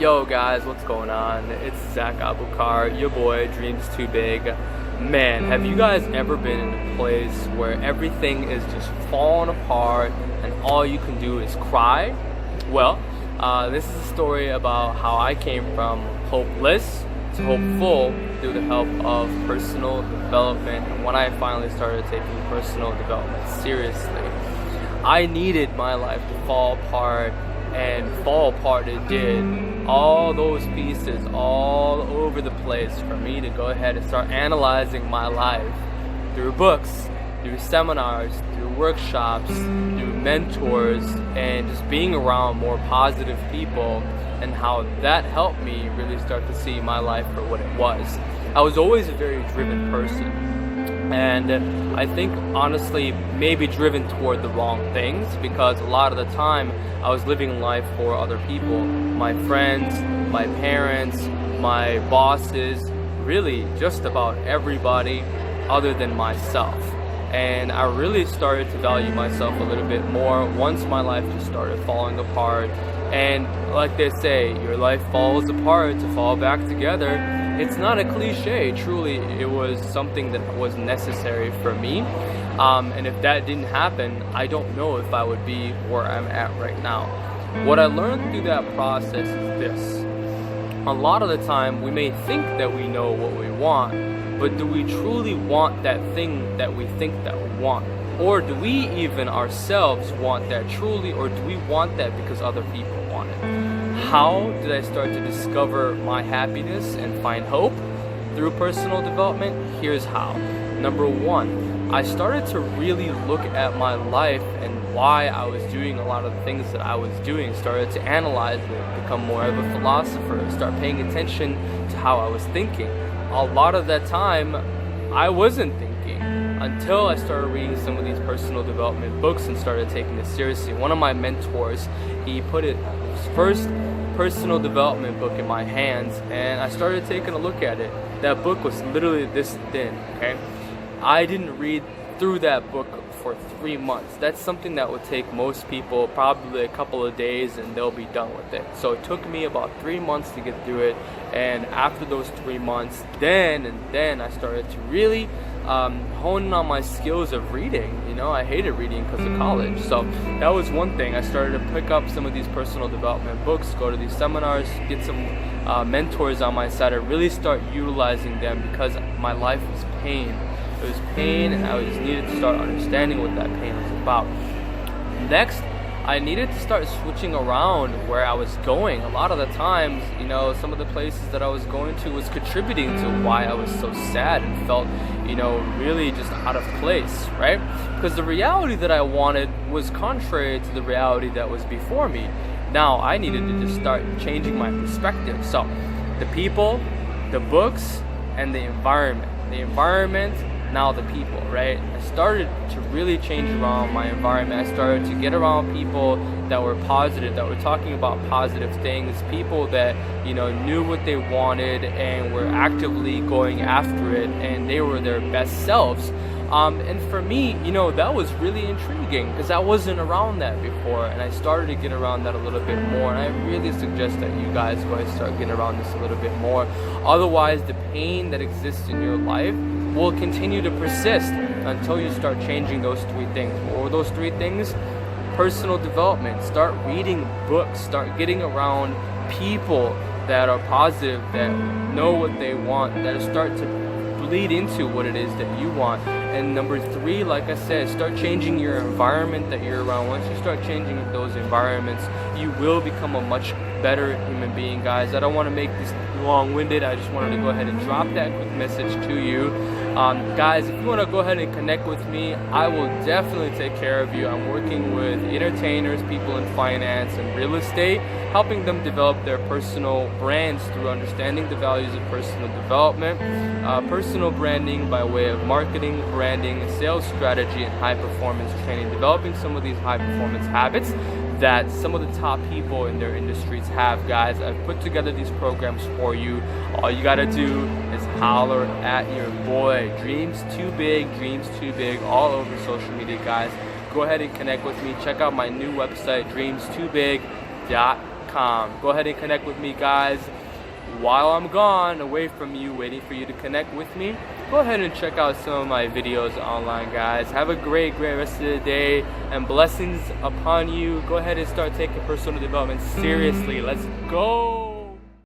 Yo guys, what's going on? It's Zach Abukar, your boy, Dreams Too Big. Man, have you guys ever been in a place where everything is just falling apart and all you can do is cry? Well, this is a story about how I came from hopeless to hopeful through the help of personal development, and when I finally started taking personal development seriously. I needed my life to fall apart, and fall apart it did. All those pieces all over the place for me to go ahead and start analyzing my life through books, through seminars, through workshops, through mentors, and just being around more positive people, and how that helped me really start to see my life for what it was. I was always a very driven person, and I think honestly maybe driven toward the wrong things, because a lot of the time I was living life for other people, my friends, my parents, my bosses, really just about everybody other than myself. And I really started to value myself a little bit more once my life just started falling apart. And like they say, your life falls apart to fall back together. It's not a cliche. Truly, it was something that was necessary for me. And if that didn't happen, I don't know if I would be where I'm at right now. What I learned through that process is this. A lot of the time, we may think that we know what we want, but do we truly want that thing that we think that we want? Or do we even ourselves want that truly, or do we want that because other people want it? How did I start to discover my happiness and find hope? Through personal development? Here's how. Number one, I started to really look at my life and why I was doing a lot of the things that I was doing. Started to analyze it, become more of a philosopher, start paying attention to how I was thinking. A lot of that time, I wasn't thinking until I started reading some of these personal development books and started taking it seriously. One of my mentors, he put his first personal development book in my hands, and I started taking a look at it. That book was literally this thin, okay? I didn't read through that book for 3 months. That's something that would take most people probably a couple of days and they'll be done with it. So it took me about 3 months to get through it, and after those 3 months, then I started to really hone on my skills of reading. You know, I hated reading because of college, so that was one thing. I started to pick up some of these personal development books, go to these seminars, get some mentors on my side, and really start utilizing them because my life was pain. It was pain, and I just needed to start understanding what that pain was about. Next, I needed to start switching around where I was going. A lot of the times, you know, some of the places that I was going to was contributing to why I was so sad and felt, you know, really just out of place, right? Because the reality that I wanted was contrary to the reality that was before me. Now, I needed to just start changing my perspective. So, the people, the books, and the environment. The environment, now the people, right? I started to really change around my environment. I started to get around people that were positive, that were talking about positive things, people that, you know, knew what they wanted and were actively going after it, and they were their best selves. And for me, you know, that was really intriguing because I wasn't around that before, and I started to get around that a little bit more, and I really suggest that you guys go ahead and start getting around this a little bit more. Otherwise, the pain that exists in your life will continue to persist until you start changing those 3 things. What were those 3 things? Personal development. Start reading books. Start getting around people that are positive, that know what they want, that start to bleed into what it is that you want. And number 3, like I said, start changing your environment that you're around. Once you start changing those environments, you will become a much better human being, guys. I don't want to make this long-winded. I just wanted to go ahead and drop that quick message to you. Guys, if you want to go ahead and connect with me, I will definitely take care of you. I'm working with entertainers, people in finance and real estate, helping them develop their personal brands through understanding the values of personal development, personal branding by way of marketing, branding, sales strategy, and high performance training, developing some of these high performance habits that some of the top people in their industries have, guys. I've put together these programs for you. All you gotta do is holler at your boy. Dreams Too Big, Dreams Too Big, all over social media, guys. Go ahead and connect with me. Check out my new website, dreamstoobig.com. zachgabocom. Go ahead and connect with me, guys. While I'm gone, away from you, waiting for you to connect with me, go ahead and check out some of my videos online, guys. Have a great rest of the day, and blessings upon you. Go ahead and start taking personal development seriously. Let's go.